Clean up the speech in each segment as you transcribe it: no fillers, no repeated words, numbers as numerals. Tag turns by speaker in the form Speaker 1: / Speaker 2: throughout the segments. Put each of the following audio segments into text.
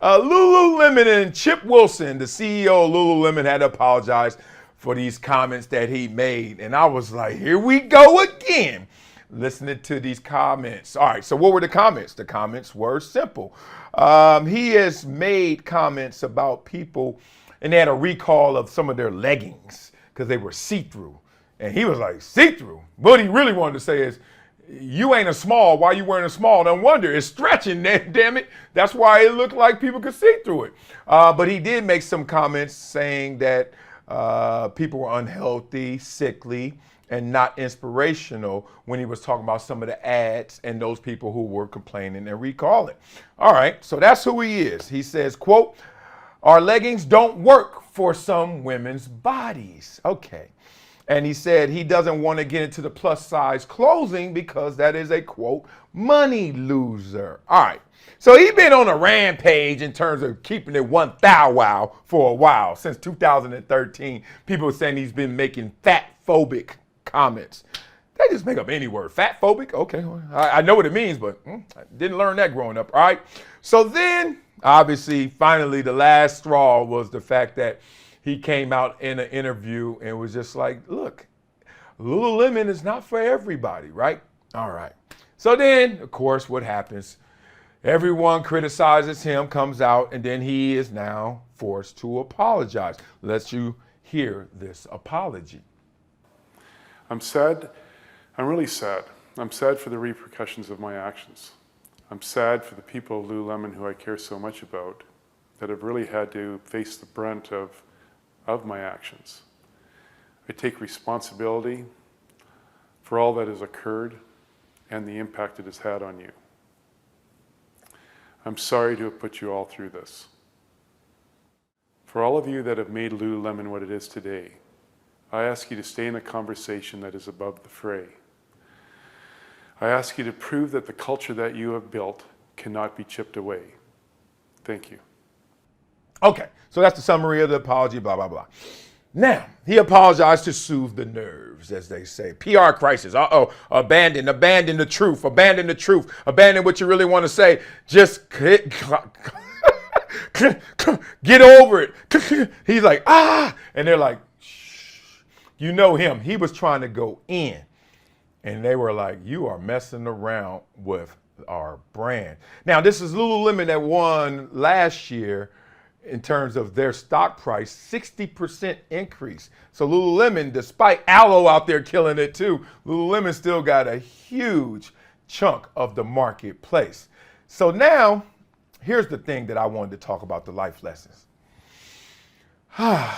Speaker 1: Lululemon and Chip Wilson, the CEO of Lululemon, had to apologize for these comments that he made. And I was like, here we go again, listening to these comments. All right, so what were the comments? The comments were simple. He has made comments about people, and they had a recall of some of their leggings because they were see-through. And he was like, see-through? What he really wanted to say is, you ain't a small. Why you wearing a small? No wonder. It's stretching, damn it. That's why it looked like people could see through it. But he did make some comments saying that people were unhealthy, sickly, and not inspirational when he was talking about some of the ads and those people who were complaining and recalling. All right, so that's who he is. He says, quote, our leggings don't work for some women's bodies. Okay. And he said he doesn't want to get into the plus size clothing because that is a, quote, money loser. All right. So he's been on a rampage in terms of keeping it one thou wow for a while. Since 2013, people are saying he's been making fat phobic comments. They just make up any word. Fat phobic? Okay. I know what it means, but I didn't learn that growing up. All right. So then, obviously, finally, the last straw was the fact that he came out in an interview and was just like, look, Lululemon is not for everybody, right? All right. So then, of course, what happens? Everyone criticizes him, comes out, and then he is now forced to apologize. Let's you hear this apology.
Speaker 2: I'm sad. I'm really sad. I'm sad for the repercussions of my actions. I'm sad for the people of Lululemon who I care so much about that have really had to face the brunt of my actions. I take responsibility for all that has occurred and the impact it has had on you. I'm sorry to have put you all through this. For all of you that have made Lululemon what it is today, I ask you to stay in a conversation that is above the fray. I ask you to prove that the culture that you have built cannot be chipped away. Thank you.
Speaker 1: Okay, so that's the summary of the apology, blah, blah, blah. Now, he apologized to soothe the nerves, as they say. PR crisis, abandon the truth, abandon what you really want to say. Just get over it. He's like, and they're like, shh. You know him, he was trying to go in. And they were like, you are messing around with our brand. Now, this is Lululemon that won last year in terms of their stock price, 60% increase. So Lululemon, despite Aloe out there killing it too, Lululemon still got a huge chunk of the marketplace. So now, here's the thing that I wanted to talk about, the life lessons. I'm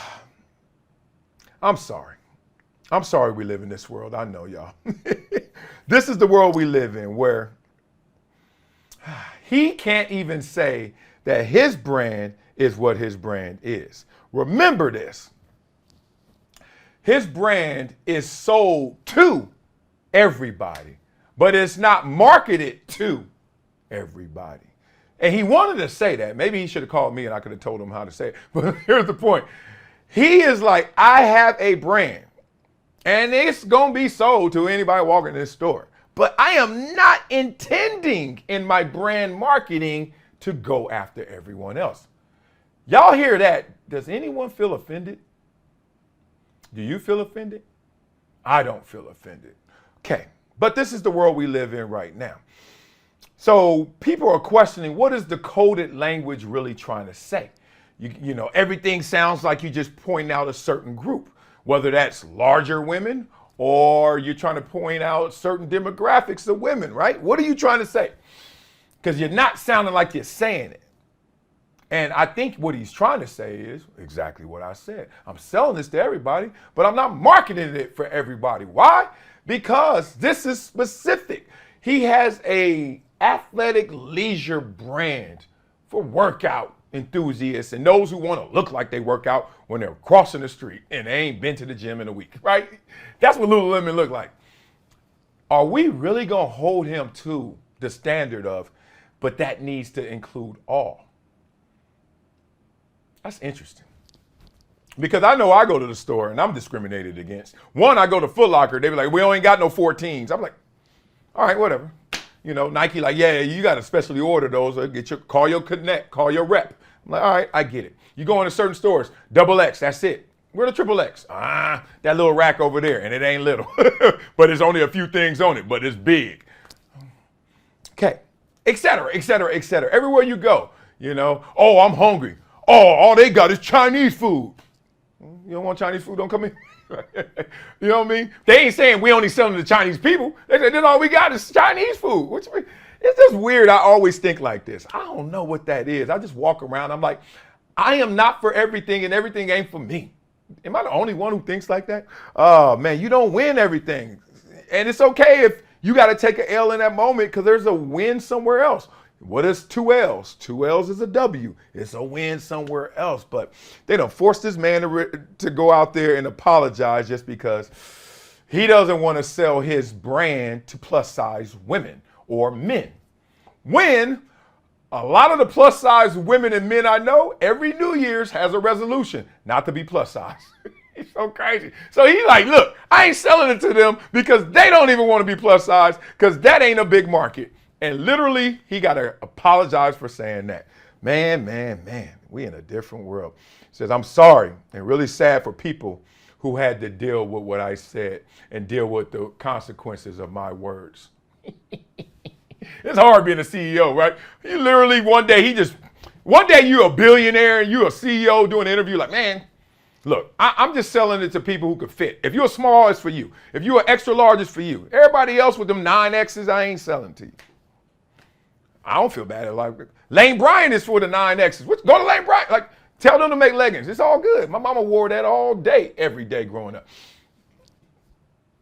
Speaker 1: sorry. I'm sorry we live in this world. I know, y'all. This is the world we live in where he can't even say that his brand is what his brand is. Remember this. His brand is sold to everybody, but it's not marketed to everybody. And he wanted to say that. Maybe he should have called me and I could have told him how to say it. But here's the point. He is like, I have a brand and it's going to be sold to anybody walking in this store. But I am not intending in my brand marketing to go after everyone else. Y'all hear that? Does anyone feel offended? Do you feel offended? I don't feel offended. Okay, but this is the world we live in right now. So people are questioning, what is the coded language really trying to say? You know, everything sounds like you just point out a certain group, whether that's larger women or you're trying to point out certain demographics of women, right? What are you trying to say? Because you're not sounding like you're saying it. And I think what he's trying to say is exactly what I said. I'm selling this to everybody, but I'm not marketing it for everybody. Why? Because this is specific. He has a athletic leisure brand for workout enthusiasts and those who want to look like they work out when they're crossing the street and they ain't been to the gym in a week, right? That's what Lululemon look like. Are we really going to hold him to the standard of, but that needs to include all? That's interesting. Because I know I go to the store and I'm discriminated against. One, I go to Foot Locker, they be like, we ain't got no 14s. I'm like, all right, whatever. You know, Nike like, yeah, you got to specially order those. Or call your connect, call your rep. I'm like, all right, I get it. You go into certain stores, double X, that's it. Where the triple X? That little rack over there, and it ain't little, but it's only a few things on it, but it's big. Okay, et cetera, et cetera, et cetera. Everywhere you go, you know, oh, I'm hungry. Oh, all they got is Chinese food. You don't want Chinese food? Don't come in. You know what I mean? They ain't saying we only selling to Chinese people. They said, then all we got is Chinese food. It's just weird. I always think like this. I don't know what that is. I just walk around. I'm like, I am not for everything and everything ain't for me. Am I the only one who thinks like that? Oh, man, you don't win everything. And it's okay if you got to take an L in that moment because there's a win somewhere else. What is 2 L's? 2 L's is a W. It's a win somewhere else. But they don't force this man to go out there and apologize just because he doesn't want to sell his brand to plus size women or men. When a lot of the plus size women and men I know, every New Year's has a resolution not to be plus size. It's so crazy. So he's like, look, I ain't selling it to them because they don't even want to be plus size because that ain't a big market. And literally, he got to apologize for saying that. Man, we in a different world. He says, I'm sorry and really sad for people who had to deal with what I said and deal with the consequences of my words. It's hard being a CEO, right? You literally one day you're a billionaire and you're a CEO doing an interview like, man, look, I'm just selling it to people who could fit. If you're small, it's for you. If you're extra large, it's for you. Everybody else with them 9Xs, I ain't selling to you. I don't feel bad. Like Lane Bryant is for the 9Xs. Go to Lane Bryant. Like, tell them to make leggings. It's all good. My mama wore that all day, every day growing up.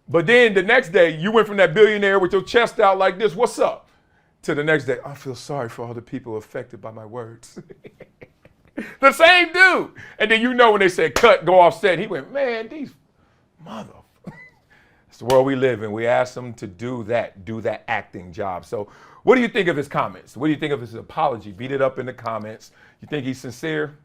Speaker 1: But then the next day, you went from that billionaire with your chest out like this, what's up? To the next day, I feel sorry for all the people affected by my words. The same dude. And then you know when they said cut, go off set, he went, man, these mother. It's the world we live in. We asked them to do that acting job. So what do you think of his comments? What do you think of his apology? Beat it up in the comments. You think he's sincere?